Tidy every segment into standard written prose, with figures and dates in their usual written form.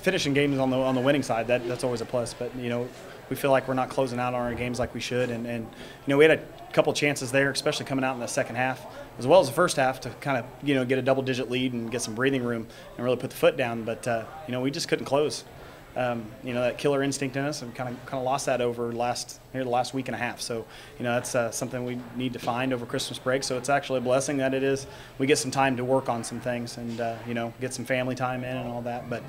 finishing games on the winning side, that's always a plus. But we feel like we're not closing out on our games like we should, and we had a couple chances there, especially coming out in the second half, as well as the first half, to kind of get a double-digit lead and get some breathing room and really put the foot down. But we just couldn't close. That killer instinct in us, and kind of lost that over the last week and a half. So that's something we need to find over Christmas break. So it's actually a blessing that we get some time to work on some things and get some family time in and all that. But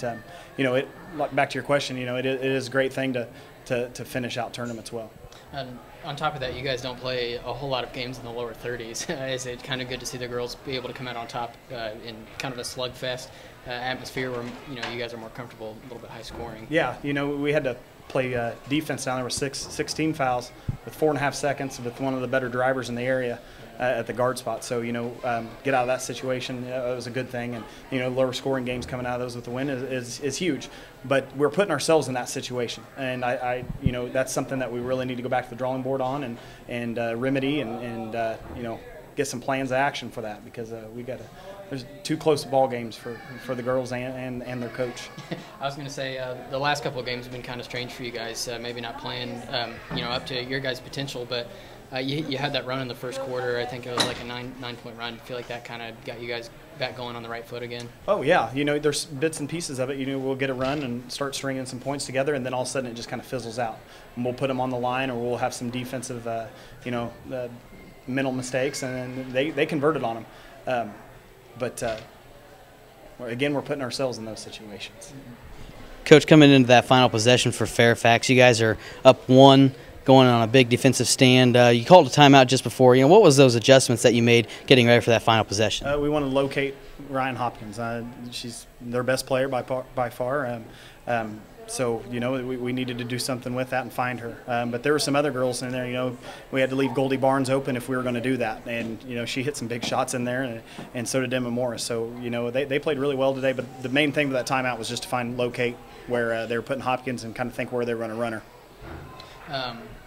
back to your question, it is a great thing to finish out tournaments well. And on top of that, you guys don't play a whole lot of games in the lower 30s. Is it kind of good to see the girls be able to come out on top in kind of a slugfest atmosphere where you guys are more comfortable, a little bit high scoring? Yeah, we had to play defense down there with 16 fouls with 4.5 seconds with one of the better drivers in the area at the guard spot. So get out of that situation. It was a good thing, and lower scoring games coming out of those with the win is huge. But we're putting ourselves in that situation, and I that's something that we really need to go back to the drawing board on and remedy and get some plans of action for that, because there's 2 close ball games for the girls and their coach. I was going to say the last couple of games have been kind of strange for you guys, maybe not playing up to your guys' potential, but you had that run in the first quarter. I think it was like a 9-point run. I feel like that kind of got you guys back going on the right foot again. Oh yeah, there's bits and pieces of it. We'll get a run and start stringing some points together, and then all of a sudden it just kind of fizzles out. And we'll put them on the line, or we'll have some defensive mental mistakes, and they converted on them. But again, we're putting ourselves in those situations. Coach, coming into that final possession for Fairfax, you guys are up 1, going on a big defensive stand. You called a timeout just before. What was those adjustments that you made getting ready for that final possession? We want to locate Ryan Hopkins. She's their best player by far. So, we needed to do something with that and find her. But there were some other girls in there, we had to leave Goldie Barnes open if we were going to do that. And, she hit some big shots in there, and so did Emma Morris. So, they played really well today. But the main thing with that timeout was just to locate where they were putting Hopkins and kind of think where they were going to run her.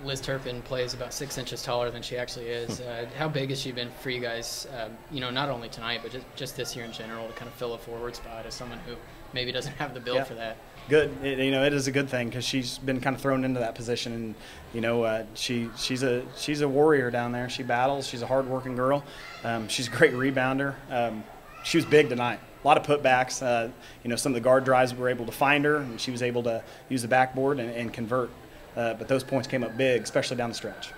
Liz Turpin plays about 6 inches taller than she actually is. How big has she been for you guys, not only tonight, but just this year in general, to kind of fill a forward spot as someone who maybe doesn't have the build for that? Good. It is a good thing, because she's been kind of thrown into that position, and she's a warrior down there. She battles. She's a hard-working girl. She's a great rebounder. She was big tonight. A lot of putbacks. Some of the guard drives, we were able to find her, and she was able to use the backboard and convert. But those points came up big, especially down the stretch.